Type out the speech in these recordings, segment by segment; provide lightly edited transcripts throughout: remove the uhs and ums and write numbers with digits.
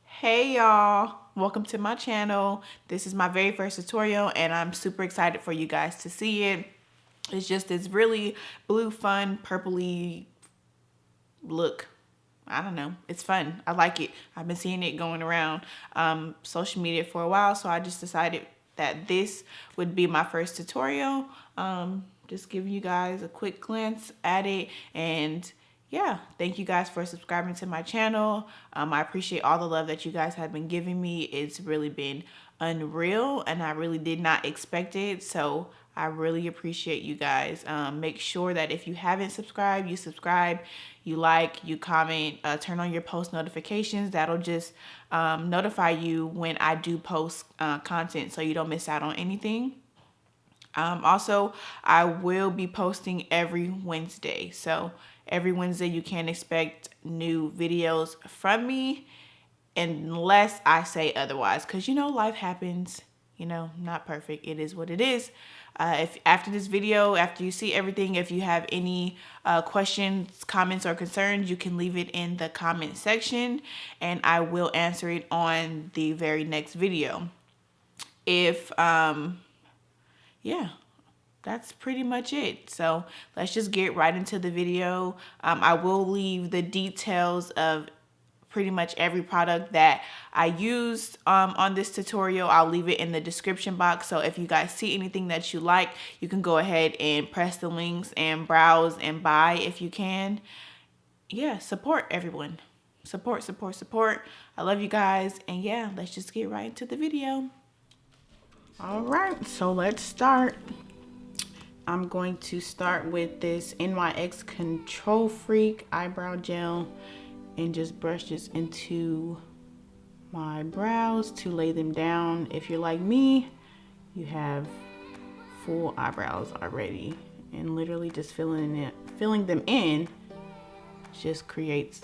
Hey y'all, welcome to my channel. This is my very first tutorial and I'm super excited for you guys to see it. It's just this really blue, fun, purpley look. I don't know, it's fun. I like it. I've been seeing it going around social media for a while, so I just decided that this would be my first tutorial. Just giving you guys a quick glance at it, and yeah, thank you guys for subscribing to my channel. I appreciate all the love that you guys have been giving me. It's really been unreal and I really did not expect it, so I really appreciate you guys. Make sure that if you haven't subscribed, you subscribe, you like, you comment, turn on your post notifications. That'll just notify you when I do post content so you don't miss out on anything. Also, I will be posting every Wednesday. So every Wednesday you can expect new videos from me unless I say otherwise. Because, you know, life happens. You know, not perfect. It is what it is. If after this video, after you see everything, if you have any questions, comments, or concerns, you can leave it in the comment section and I will answer it on the very next video. Yeah, that's pretty much it. So let's just get right into the video. I will leave the details of pretty much every product that I used on this tutorial. I'll leave it in the description box. So if you guys see anything that you like, you can go ahead and press the links and browse and buy if you can. Yeah, support everyone. Support, support, support. I love you guys. And yeah, let's just get right into the video. All right, so let's start. I'm going to start with this NYX Control Freak eyebrow gel and just brush this into my brows to lay them down. If you're like me, you have full eyebrows already, and literally just filling them in just creates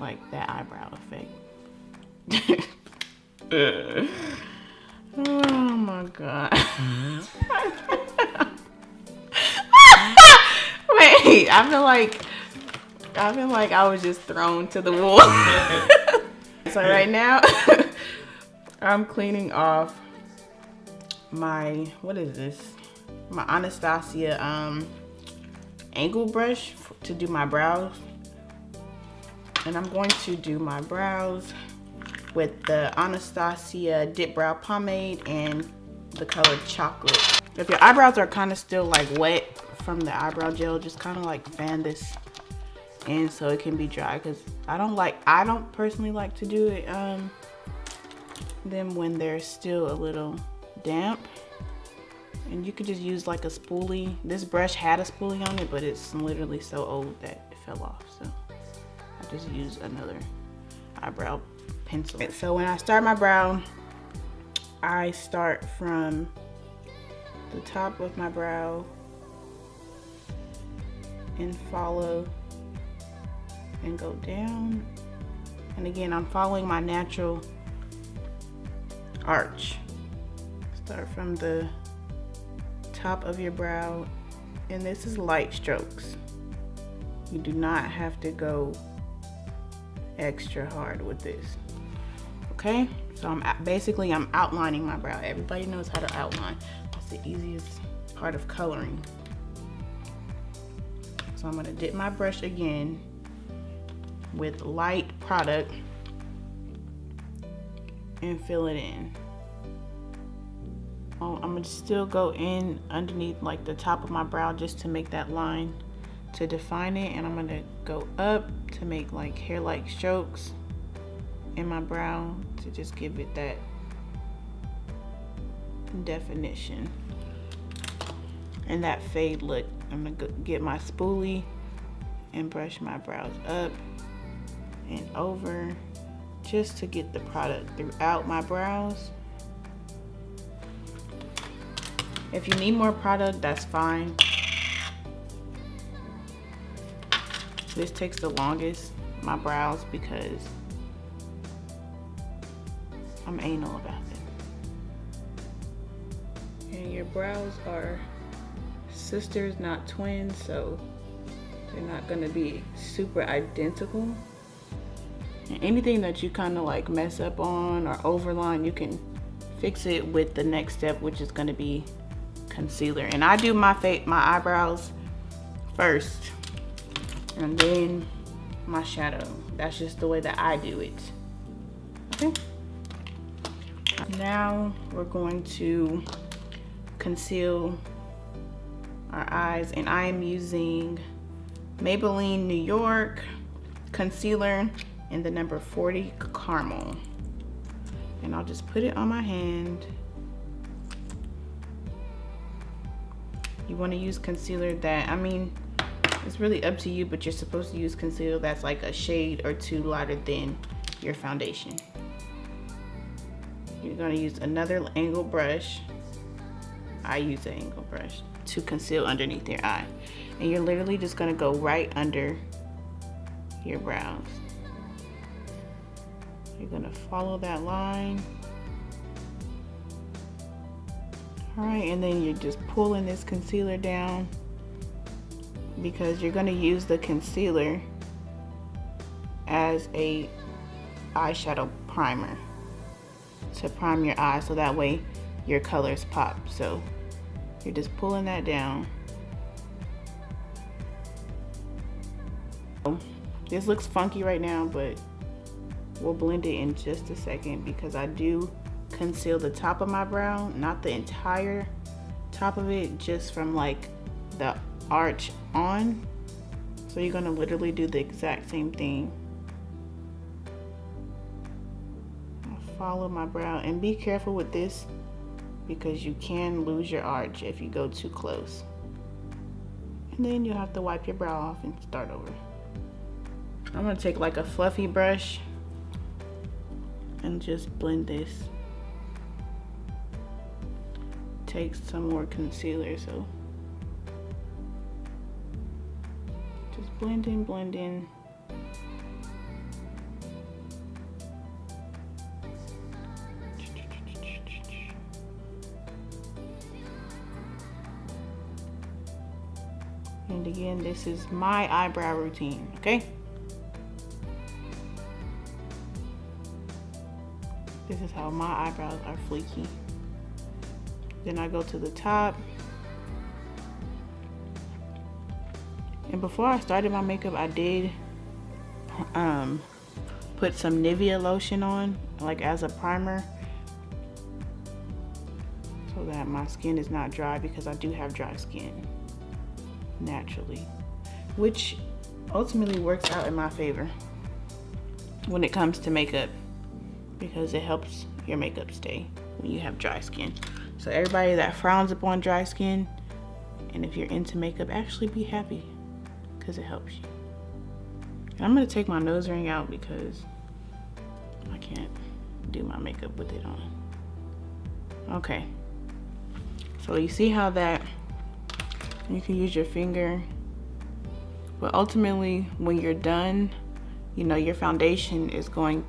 like that eyebrow effect. Oh my god. Wait, I feel like I was just thrown to the wall. So right now I'm cleaning off my, what is this? My Anastasia angle brush to do my brows. And I'm going to do my brows with the Anastasia Dipbrow Pomade and the color Chocolate. If your eyebrows are kind of still like wet from the eyebrow gel, just kind of like fan this in so it can be dry, because I don't personally like to do it them when they're still a little damp. And you could just use like a spoolie. This brush had a spoolie on it, but it's literally so old that it fell off, so I just use another eyebrow pencil. So when I start my brow, I start from the top of my brow and follow and go down. And again, I'm following my natural arch. Start from the top of your brow, and this is light strokes. You do not have to go extra hard with this. Okay, so I'm outlining my brow. Everybody knows how to outline. That's the easiest part of coloring. So I'm gonna dip my brush again with light product and fill it in. I'm gonna still go in underneath like the top of my brow just to make that line to define it, and I'm gonna go up to make like hair-like strokes in my brow to just give it that definition and that fade look. I'm gonna get my spoolie and brush my brows up and over just to get the product throughout my brows. If you need more product, that's fine. This takes the longest, my brows, because I'm anal about it. And your brows are sisters, not twins, so They're not gonna be super identical. And anything that you kind of like mess up on or overline, you can fix it with the next step, which is gonna be concealer. And I do my eyebrows first, and then my shadow. That's just the way that I do it. Okay. Now we're going to conceal our eyes, and I am using Maybelline New York concealer in the number 40 Caramel. And I'll just put it on my hand. You want to use concealer that, I mean, it's really up to you, but you're supposed to use concealer that's like a shade or two lighter than your foundation. You're going to use another angle brush. I use an angle brush to conceal underneath your eye. And you're literally just going to go right under your brows. You're going to follow that line. All right, and then you're just pulling this concealer down, because you're going to use the concealer as a eyeshadow primer to prime your eye, so that way your colors pop. So you're just pulling that down. This looks funky right now, but we'll blend it in just a second, because I do conceal the top of my brow, not the entire top of it, just from like the arch on. So you're gonna literally do the exact same thing. I'll follow my brow, and be careful with this, because you can lose your arch if you go too close. And then you'll have to wipe your brow off and start over. I'm gonna take like a fluffy brush and just blend this. Take some more concealer, so just blend in, blend in. And again, this is my eyebrow routine, okay? This is how my eyebrows are fleeky. Then I go to the top. And before I started my makeup, I did put some Nivea lotion on, like as a primer, so that my skin is not dry, because I do have dry skin naturally, which ultimately works out in my favor when it comes to makeup, because it helps your makeup stay when you have dry skin. So everybody that frowns upon dry skin, and if you're into makeup, actually be happy, because it helps you. And I'm gonna take my nose ring out, because I can't do my makeup with it on. Okay, so you see how that, you can use your finger, but ultimately when you're done, you know, your foundation is going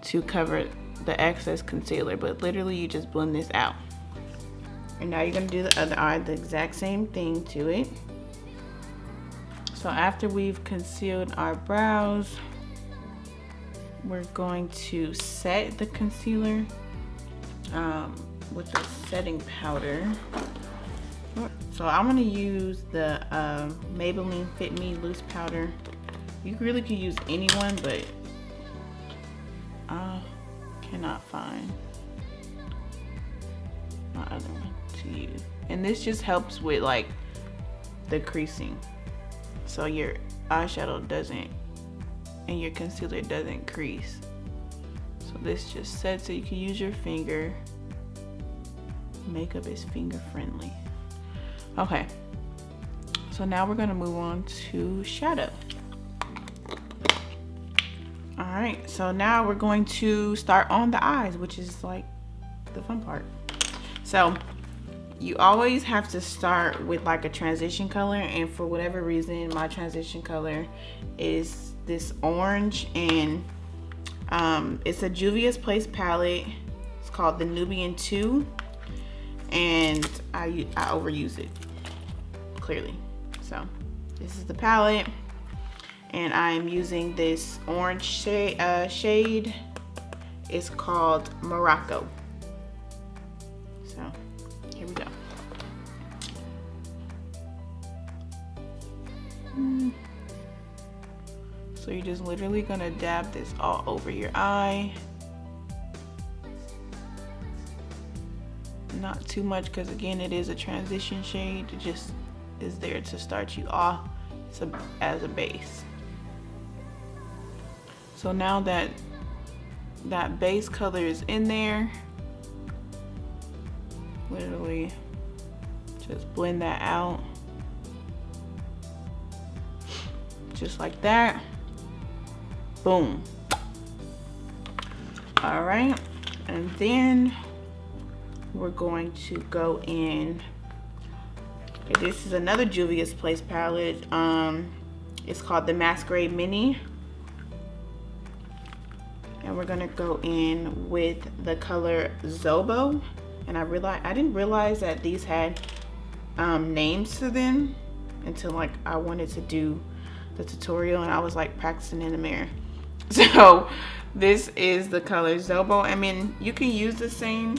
to cover the excess concealer, but literally you just blend this out. And now you're gonna do the other eye, the exact same thing to it. So after we've concealed our brows, we're going to set the concealer with the setting powder. So I'm gonna use the Maybelline Fit Me Loose Powder. You really could use any one, but I cannot find my other one to use. And this just helps with like the creasing, so your eyeshadow doesn't, and your concealer doesn't crease. So this just sets it. You can use your finger. Makeup is finger friendly. Okay, so now we're gonna move on to shadow. All right, so now we're going to start on the eyes, which is like the fun part. So you always have to start with like a transition color, and for whatever reason, my transition color is this orange, and it's a Juvia's Place palette. It's called the Nubian 2, and I overuse it, clearly. So This is the palette, and I am using this orange shade. It's called Morocco. So here we go. So you're just literally gonna dab this all over your eye. Not too much, because again, it is a transition shade. It just is there to start you off as a base. So now that that base color is in there, literally just blend that out. Just like that. Boom. All right, and then we're going to go in. Okay, this is another Juvia's Place palette. It's called the Masquerade Mini. And we're gonna go in with the color Zobo. And I didn't realize that these had names to them until like I wanted to do the tutorial, and I was like practicing in the mirror. So this is the color Zobo. I mean, you can use the same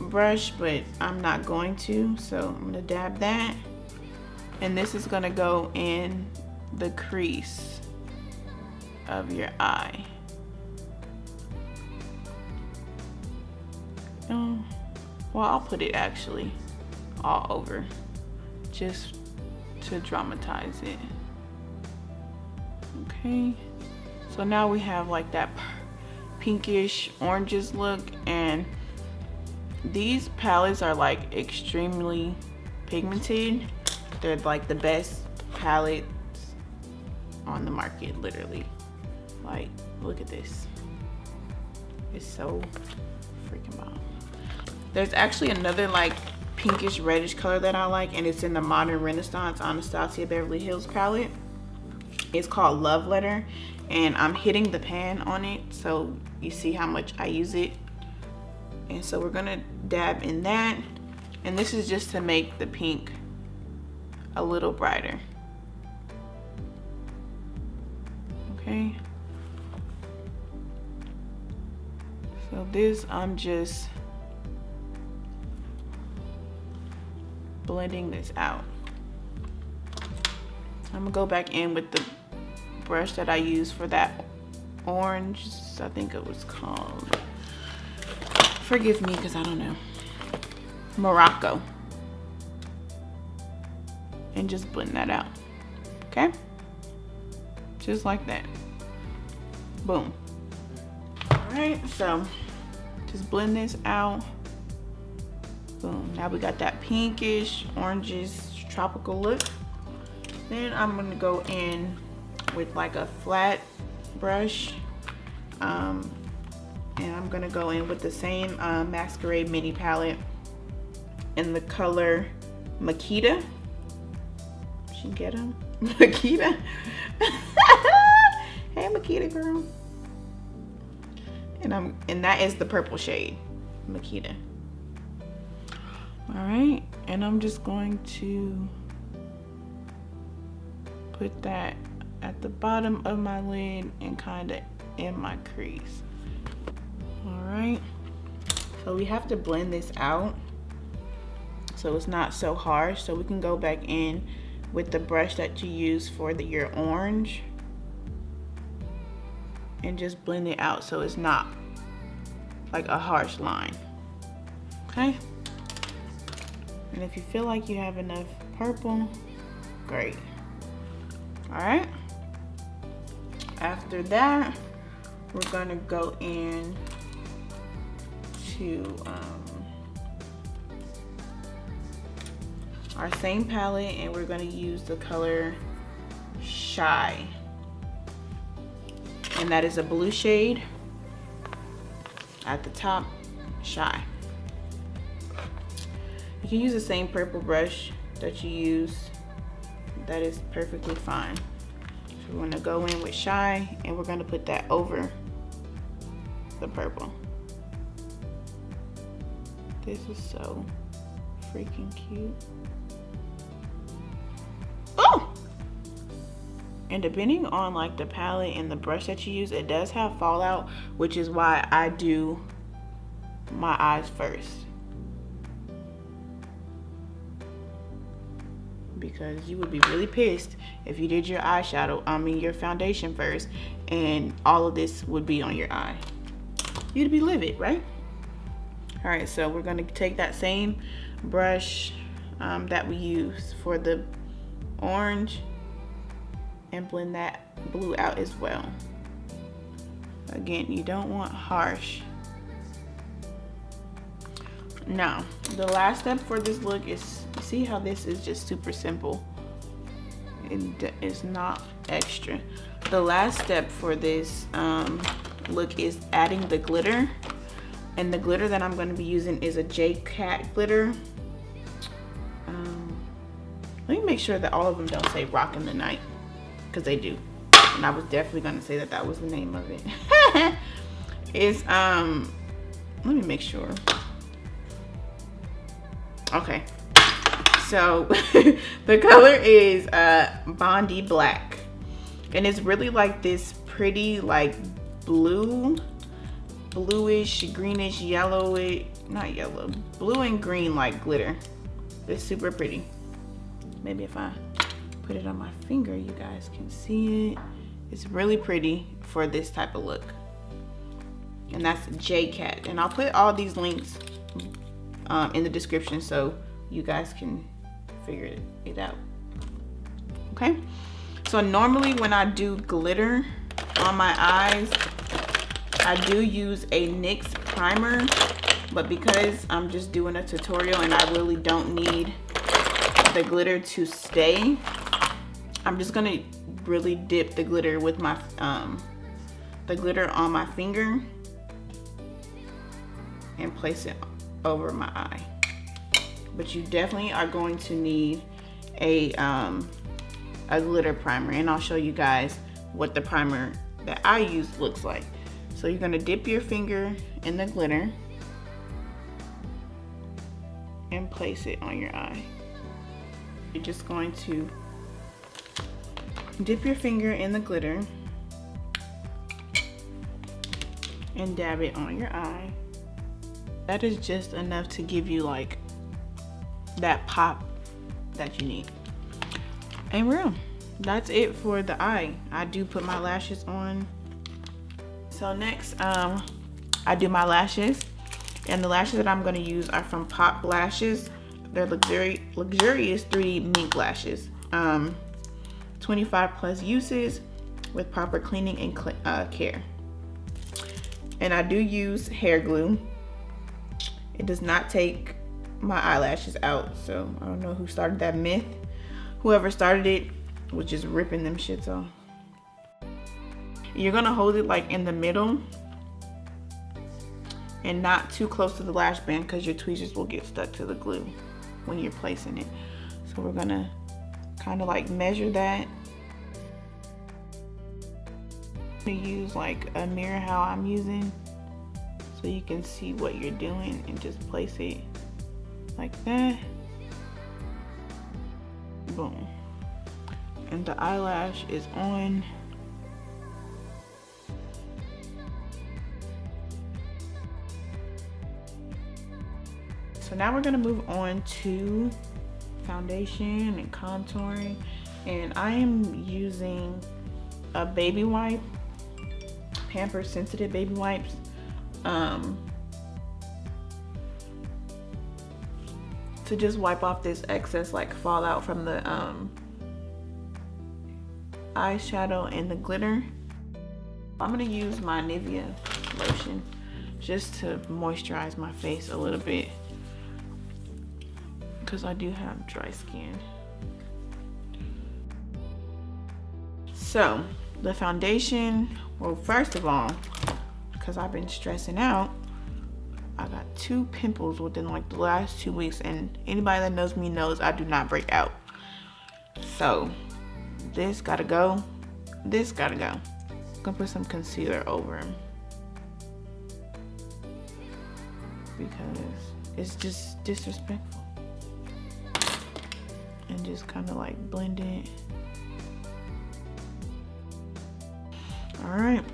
brush, but I'm not going to. So I'm gonna dab that, and this is gonna go in the crease of your eye. Well, I'll put it actually all over just to dramatize it. Okay, so now we have like that pinkish oranges look, and these palettes are like extremely pigmented. They're like the best palettes on the market, literally. Like, look at this. It's so freaking bomb. There's actually another like pinkish reddish color that I like, and it's in the Modern Renaissance Anastasia Beverly Hills palette. It's called Love Letter, and I'm hitting the pan on it so you see how much I use it. And so we're gonna dab in that, and this is just to make the pink a little brighter. Okay, so this, I'm just blending this out. I'm gonna go back in with the brush that I used for that orange, I think it was called, forgive me because I don't know, Morocco, and just blend that out. Okay, just like that. Boom. All right, so just blend this out. Boom. Now we got that pinkish oranges tropical look. Then I'm gonna go in with like a flat brush, and I'm gonna go in with the same Masquerade mini palette in the color Makita. She get him? Makita. Hey Makita girl. And that is the purple shade, Makita. All right, and I'm just going to put that at the bottom of my lid and kind of in my crease. All right, so we have to blend this out so it's not so harsh. So we can go back in with the brush that you use for your orange and just blend it out so it's not like a harsh line. Okay, and if you feel like you have enough purple, great. All right, after that we're gonna go in to our same palette, and we're gonna use the color Shy, and that is a blue shade at the top. Shy. You can use the same purple brush that you use. That is perfectly fine. So we're gonna go in with Shy, and we're gonna put that over the purple. This is so freaking cute. Oh! And depending on like the palette and the brush that you use, it does have fallout, which is why I do my eyes first. Because you would be really pissed if you did your your foundation first and all of this would be on your eye. You'd be livid, right? All right, so we're gonna take that same brush that we used for the orange and blend that blue out as well. Again, you don't want harsh. Now, the last step for this look is, you see how this is just super simple. It's not extra. The last step for this look is adding the glitter. And the glitter that I'm going to be using is a J.Cat glitter. Let me make sure that all of them don't say Rock in the Night, because they do. And I was definitely going to say that that was the name of it. It's, let me make sure. Okay, so the color is Bondi Black, and it's really like this pretty like bluish, greenish, yellowish, not yellow, blue and green like glitter. It's super pretty. Maybe if I put it on my finger, you guys can see it. It's really pretty for this type of look, and that's J.Cat. And I'll put all these links in the description so you guys can figure it out. Okay, so normally when I do glitter on my eyes, I do use a NYX primer, but because I'm just doing a tutorial and I really don't need the glitter to stay, I'm just gonna really dip the glitter with my the glitter on my finger and place it over my eye. But you definitely are going to need a glitter primer, and I'll show you guys what the primer that I use looks like. So you're gonna dip your finger in the glitter and place it on your eye. You're just going to dip your finger in the glitter and dab it on your eye. That is just enough to give you like that pop that you need. And that's it for the eye. I do put my lashes on. So next, I do my lashes, and the lashes that I'm going to use are from Pop Lashes. They're luxurious 3D mink lashes. 25 plus uses with proper cleaning and care. And I do use hair glue. It does not take my eyelashes out, so I don't know who started that myth. Whoever started it was just ripping them shits off. You're gonna hold it like in the middle and not too close to the lash band, because your tweezers will get stuck to the glue when you're placing it. So we're gonna kind of like measure that. I'm gonna use like a mirror how I'm using, so you can see what you're doing, and just place it like that. Boom. And the eyelash is on. So now we're gonna move on to foundation and contouring, and I am using a baby wipe, Pampers Sensitive baby wipes. To just wipe off this excess like fallout from the eyeshadow and the glitter. I'm gonna use my Nivea lotion just to moisturize my face a little bit, because I do have dry skin. So the foundation, well, first of all, because I've been stressing out, I got 2 pimples within like the last 2 weeks, and anybody that knows me knows I do not break out. So this gotta go, this gotta go. I'm gonna put some concealer over them, because it's just disrespectful. and just kind of like blend it. All right.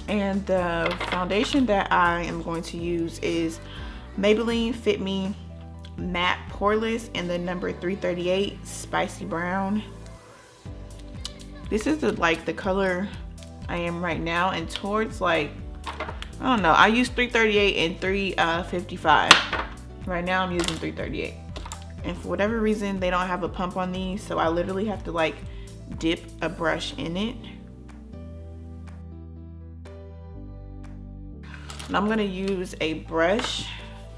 And the foundation that I am going to use is Maybelline Fit Me Matte Poreless in the number 338 Spicy Brown. This is the color I am right now, and towards like, I don't know, I use 338 and 355. Right now I'm using 338. And for whatever reason, they don't have a pump on these, so I literally have to like dip a brush in it. And I'm gonna use a brush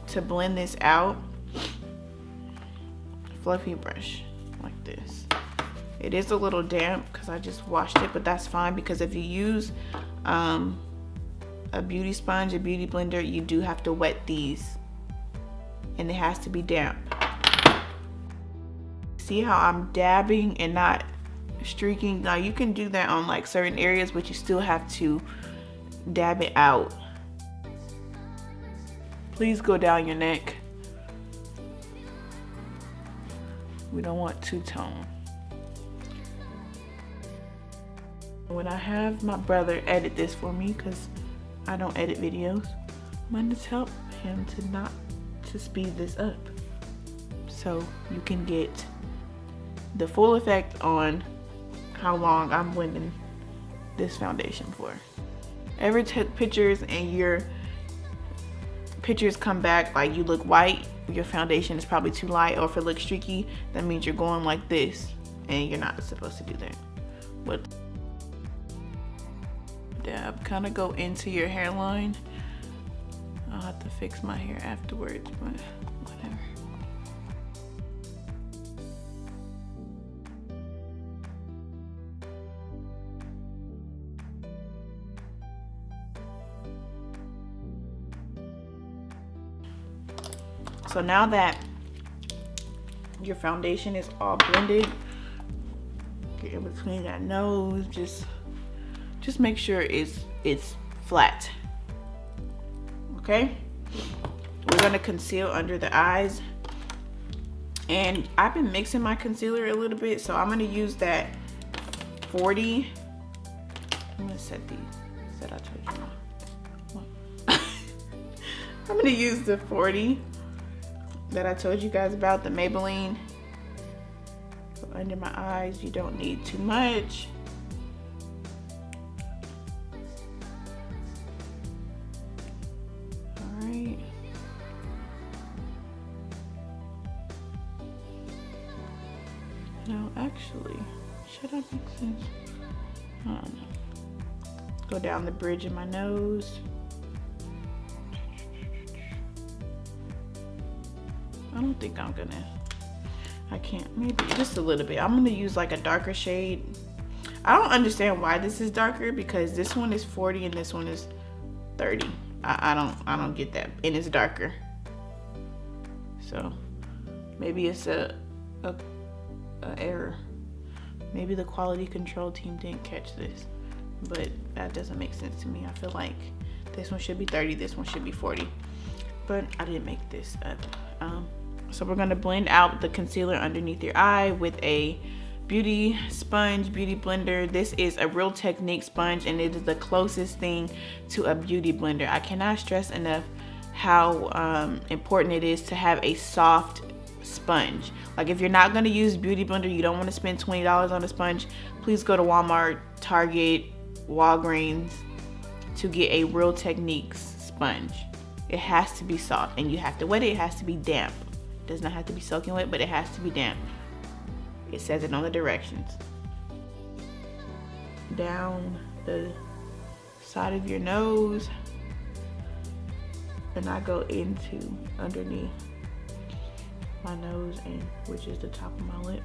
to blend this out. Fluffy brush like this. It is a little damp because I just washed it, but that's fine, because if you use a beauty sponge, a beauty blender, you do have to wet these, and it has to be damp. See how I'm dabbing and not streaking? Now you can do that on like certain areas, but you still have to dab it out. Please go down your neck. We don't want two-tone. When I have my brother edit this for me, because I don't edit videos, I'm going to tell him to speed this up so you can get the full effect on how long I'm blending this foundation for. Ever took pictures and your pictures come back like you look white, your foundation is probably too light, or if it looks streaky, that means you're going like this, and you're not supposed to do that. But dab, kind of go into your hairline. I'll have to fix my hair afterwards, but whatever. So now that your foundation is all blended, get in between that nose, just make sure it's flat. Okay, we're gonna conceal under the eyes, and I've been mixing my concealer a little bit, so I'm gonna use that 40. I'm gonna set these. Said I told you not. I'm gonna use the 40 that I told you guys about, the Maybelline. Go under my eyes. You don't need too much. Alright. No, actually, should I make sense? I don't know. Go down the bridge of my nose. I don't think I'm gonna, I can't, maybe just a little bit. I'm gonna use like a darker shade. I don't understand why this is darker, because this one is 40 and this one is 30. I don't get that, and it's darker. So maybe it's a error. Maybe the quality control team didn't catch this, but that doesn't make sense to me. I feel like this one should be 30, this one should be 40, but I didn't make this up. So we're gonna blend out the concealer underneath your eye with a beauty sponge, beauty blender. This is a Real Technique sponge, and it is the closest thing to a beauty blender. I cannot stress enough how important it is to have a soft sponge. Like if you're not gonna use beauty blender, you don't wanna spend $20 on a sponge, please go to Walmart, Target, Walgreens to get a Real Techniques sponge. It has to be soft, and you have to wet it. It has to be damp. It does not have to be soaking wet, but it has to be damp. It says it on the directions. Down the side of your nose, and I go into underneath my nose, and which is the top of my lip.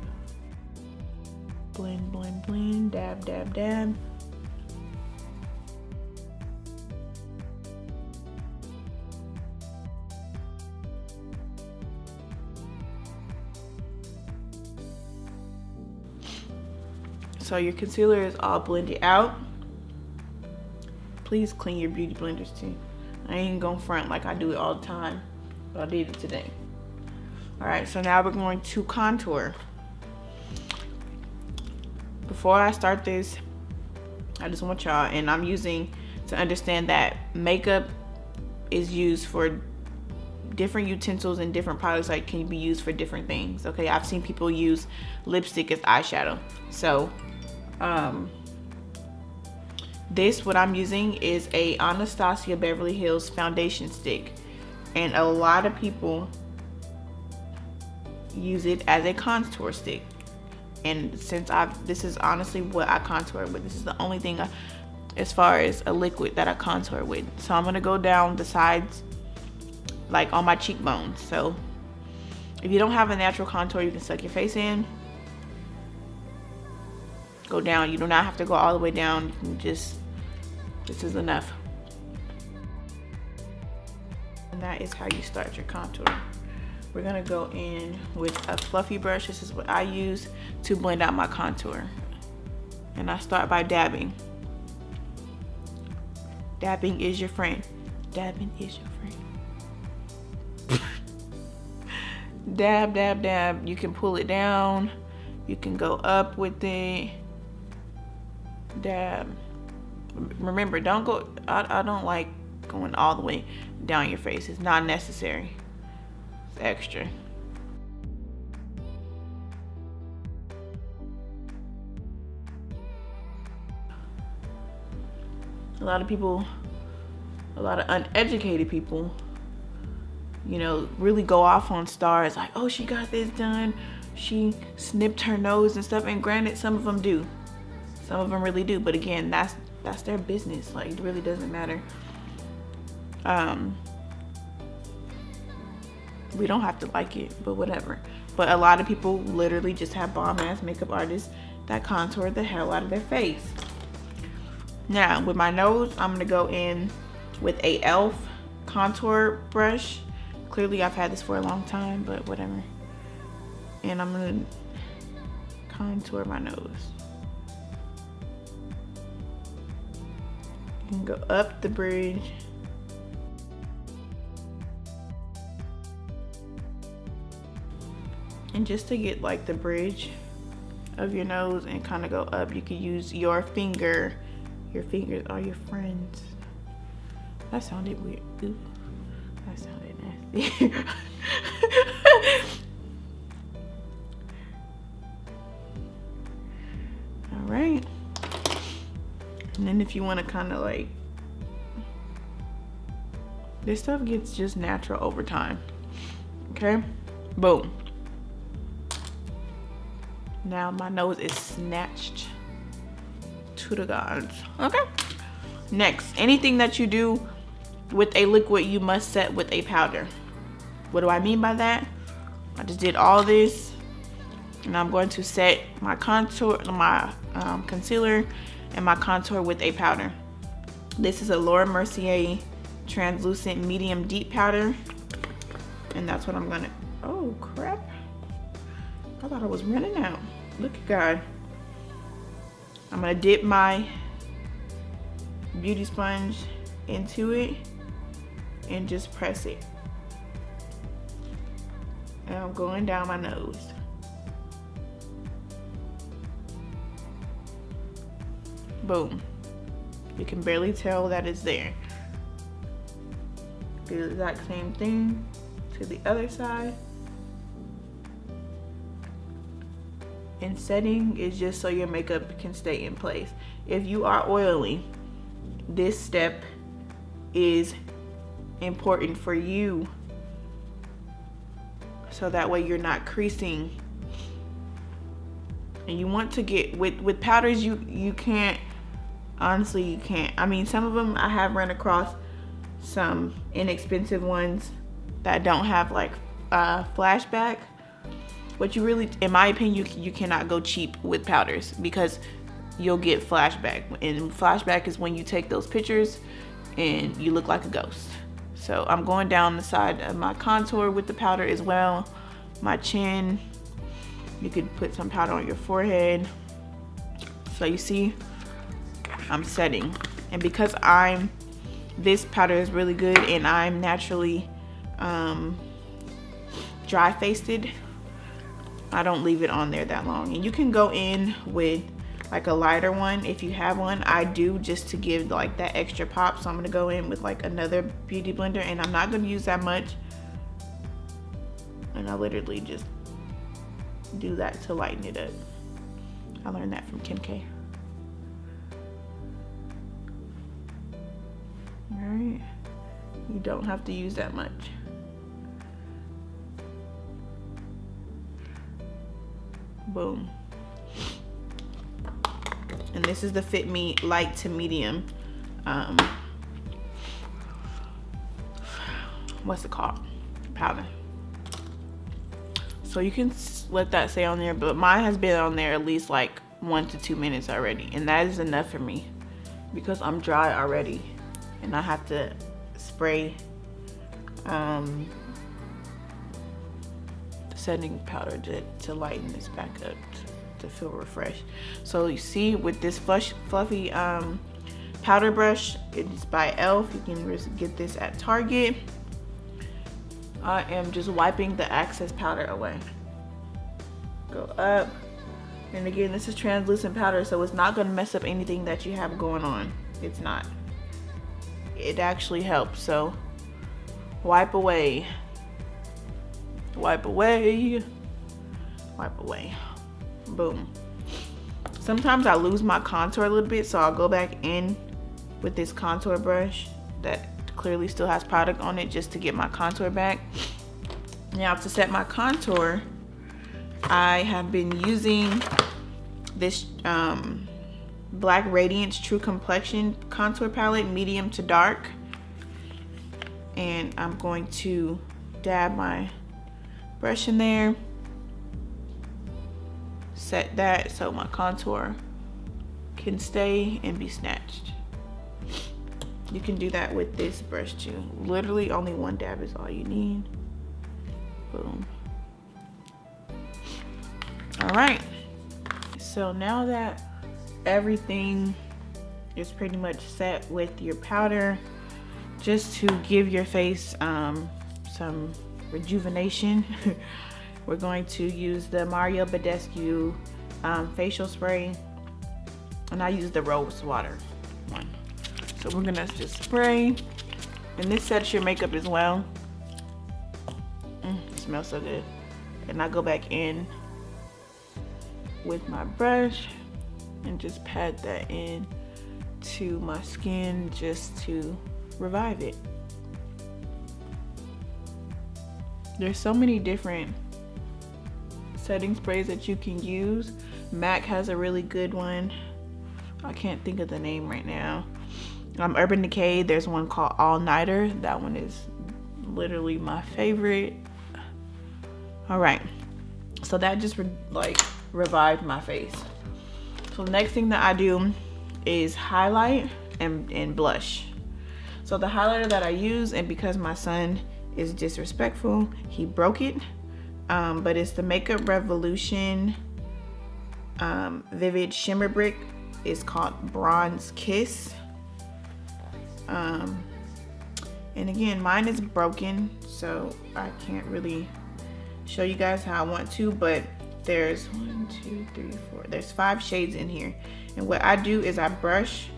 Blend, blend, blend, dab, dab, dab. So your concealer is all blended out. Please clean your beauty blenders too. I ain't gonna front like I do it all the time, but I did it today. All right, so now we're going to contour. Before I start this, I just want y'all, and I'm using to understand that makeup is used for different utensils and different products, like can be used for different things. Okay, I've seen people use lipstick as eyeshadow. So this, what I'm using is a Anastasia Beverly Hills foundation stick, and a lot of people use it as a contour stick. And since this is honestly what I contour with. This is the only thing as far as a liquid that I contour with. So I'm gonna go down the sides, like on my cheekbones. So if you don't have a natural contour, you can suck your face in, go down. You do not have to go all the way down. You can just, this is enough. And that is how you start your contour. We're gonna go in with a fluffy brush. This is what I use to blend out my contour. And I start by dabbing. Dabbing is your friend. Dabbing is your friend. Dab, dab, dab. You can pull it down. You can go up with it. Dab. Remember, don't go, I don't like going all the way down your face. It's not necessary. It's extra. A lot of people, a lot of uneducated people, you know, really go off on stars like, oh, she got this done, she snipped her nose and stuff. And granted, some of them do, some of them really do, but again, that's their business. Like, it really doesn't matter. We don't have to like it, but whatever. But a lot of people literally just have bomb ass makeup artists that contour the hell out of their face. Now with my nose, I'm gonna go in with a e.l.f. contour brush. Clearly I've had this for a long time, but whatever. And I'm gonna contour my nose. You can go up the bridge. And just to get like the bridge of your nose and kind of go up, you can use your finger. Your fingers are your friends. That sounded weird. Ooh, that sounded nasty. All right. And then if you want to kind of like, this stuff gets just natural over time. Okay, boom. Now my nose is snatched to the gods. Okay. Next, anything that you do with a liquid, you must set with a powder. What do I mean by that? I just did all this, and I'm going to set my contour, my concealer, and my contour with a powder. This is a Laura Mercier translucent medium deep powder, and that's what I'm gonna. Oh crap! I thought I was running out. Look at God. I'm gonna dip my beauty sponge into it and just press it. And I'm going down my nose. Boom. You can barely tell that it's there. Do the exact same thing to the other side. And setting is just so your makeup can stay in place. If you are oily, this step is important for you, so that way you're not creasing. And you want to get with powders, you can't, honestly you can't. I mean, some of them I have run across some inexpensive ones that don't have like flashback. But you really, in my opinion, you cannot go cheap with powders, because you'll get flashback. And flashback is when you take those pictures and you look like a ghost. So I'm going down the side of my contour with the powder as well. My chin, you could put some powder on your forehead. So you see, I'm setting. And because this powder is really good and I'm naturally dry faced, I don't leave it on there that long. And you can go in with like a lighter one if you have one. I do, just to give like that extra pop. So I'm gonna go in with like another beauty blender, and I'm not gonna use that much. And I literally just do that to lighten it up. I learned that from Kim K. All right, you don't have to use that much. Boom. And this is the Fit Me light to medium, what's it called, powder. So you can let that stay on there, but mine has been on there at least like 1 to 2 minutes already, and that is enough for me because I'm dry already, and I have to spray setting powder to lighten this back up to feel refreshed. So you see, with this fluffy powder brush, it's by e.l.f. You can get this at Target. I am just wiping the excess powder away. Go up, and again, this is translucent powder, so it's not going to mess up anything that you have going on. It's not. It actually helps. So wipe away. Wipe away, wipe away, boom. Sometimes I lose my contour a little bit, so I'll go back in with this contour brush that clearly still has product on it, just to get my contour back. Now, to set my contour, I have been using this Black Radiance True Complexion contour palette, medium to dark, and I'm going to dab my brush in there, set that so my contour can stay and be snatched. You can do that with this brush too. Literally only one dab is all you need. Boom. All right, so now that everything is pretty much set with your powder, just to give your face some rejuvenation, we're going to use the Mario Badescu facial spray, and I use the rose water one. So we're gonna just spray, and this sets your makeup as well. It smells so good. And I go back in with my brush and just pat that in to my skin, just to revive it. There's so many different setting sprays that you can use. MAC has a really good one. I can't think of the name right now. Urban Decay, there's one called All Nighter. That one is literally my favorite. All right, so that just revived my face. So the next thing that I do is highlight and blush. So the highlighter that I use, and because my son is disrespectful, he broke it, but it's the Makeup Revolution Vivid Shimmer Brick. It's called Bronze Kiss. And again, mine is broken, so I can't really show you guys how I want to, but there's 1, 2, 3, 4, there's 5 shades in here. And what I do is I brush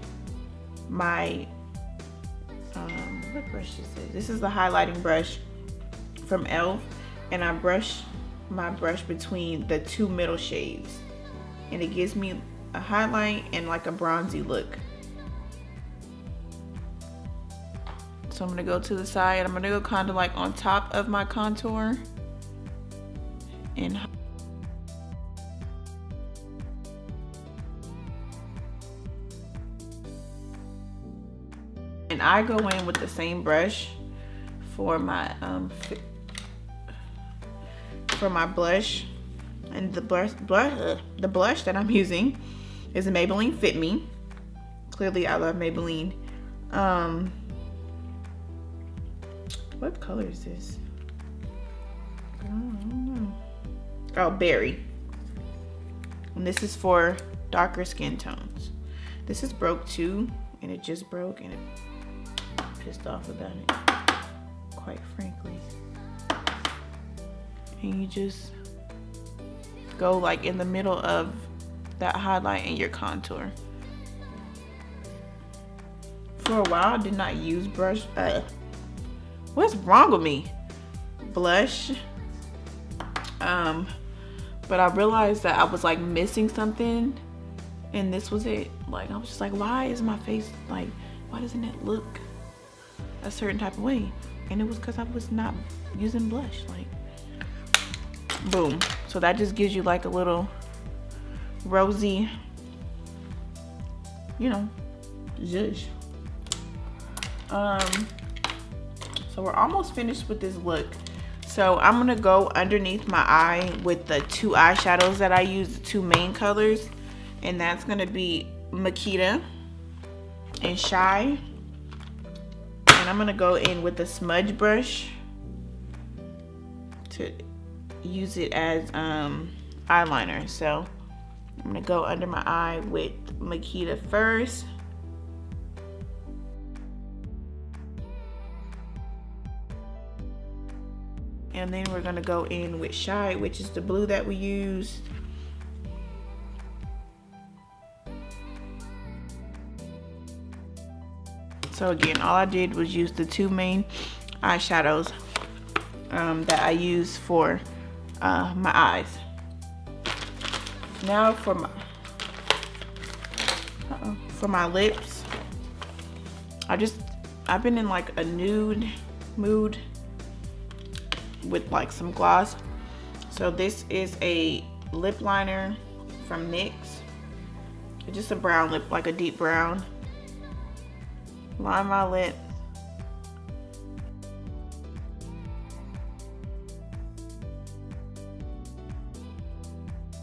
my what brush is this? This is the highlighting brush from e.l.f. and I brush my brush between the 2 middle shades, and it gives me a highlight and like a bronzy look. So I'm gonna go to the side. I'm gonna go kind of like on top of my contour and I go in with the same brush for my blush, and the blush that I'm using is a Maybelline Fit Me. Clearly I love Maybelline. What color is this? I don't know. Oh, Berry. And this is for darker skin tones. This is broke too, and it just broke, and it pissed off about it, quite frankly. and you just go like in the middle of that highlight and your contour. For a while I did not use brush. What's wrong with me? Blush. But I realized that I was like missing something, and this was it. Like I was just like, why is my face like, why doesn't it look a certain type of way? And it was because I was not using blush. Like, boom. So that just gives you like a little rosy, you know, zhuzh. So we're almost finished with this look. So I'm gonna go underneath my eye with the two eyeshadows that I use, the two main colors, and that's gonna be Makita and Shy. And I'm gonna go in with a smudge brush to use it as eyeliner. So I'm gonna go under my eye with Makita first. And then we're gonna go in with Shy, which is the blue that we used. So again, all I did was use the two main eyeshadows that I use for my eyes. Now for my lips, I've been in like a nude mood with like some gloss. So this is a lip liner from NYX. It's just a brown lip, like a deep brown. Line my lip.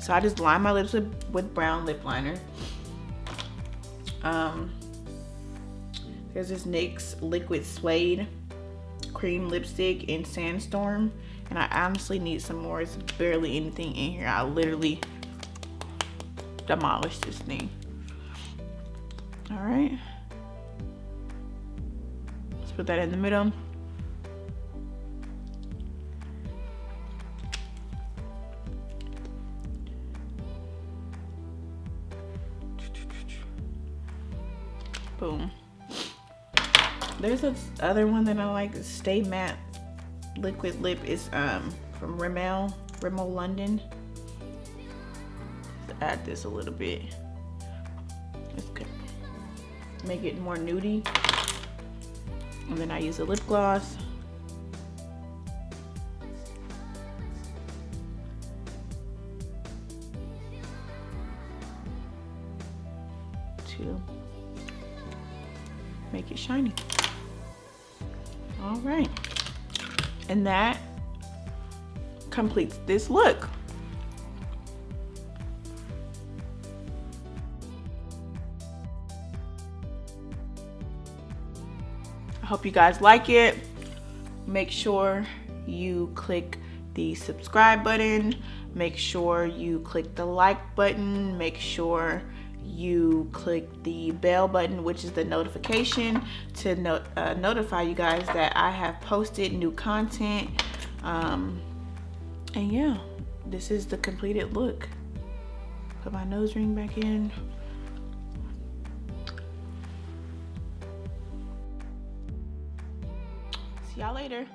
So I just line my lips with brown lip liner. There's this NYX Liquid Suede cream lipstick in Sandstorm, and I honestly need some more. It's barely anything in here. I literally demolished this thing. All right, let's put that in the middle. Boom. There's this other one that I like, Stay Matte Liquid Lip. Is from Rimmel London. Let's add this a little bit. It's good. Make it more nudie. And then I use a lip gloss. To make it shiny. All right, and that completes this look. I hope you guys like it. Make sure you click the subscribe button. Make sure you click the like button. Make sure you click the bell button, which is the notification, to notify you guys that I have posted new content. And yeah, this is the completed look. Put my nose ring back in. See y'all later.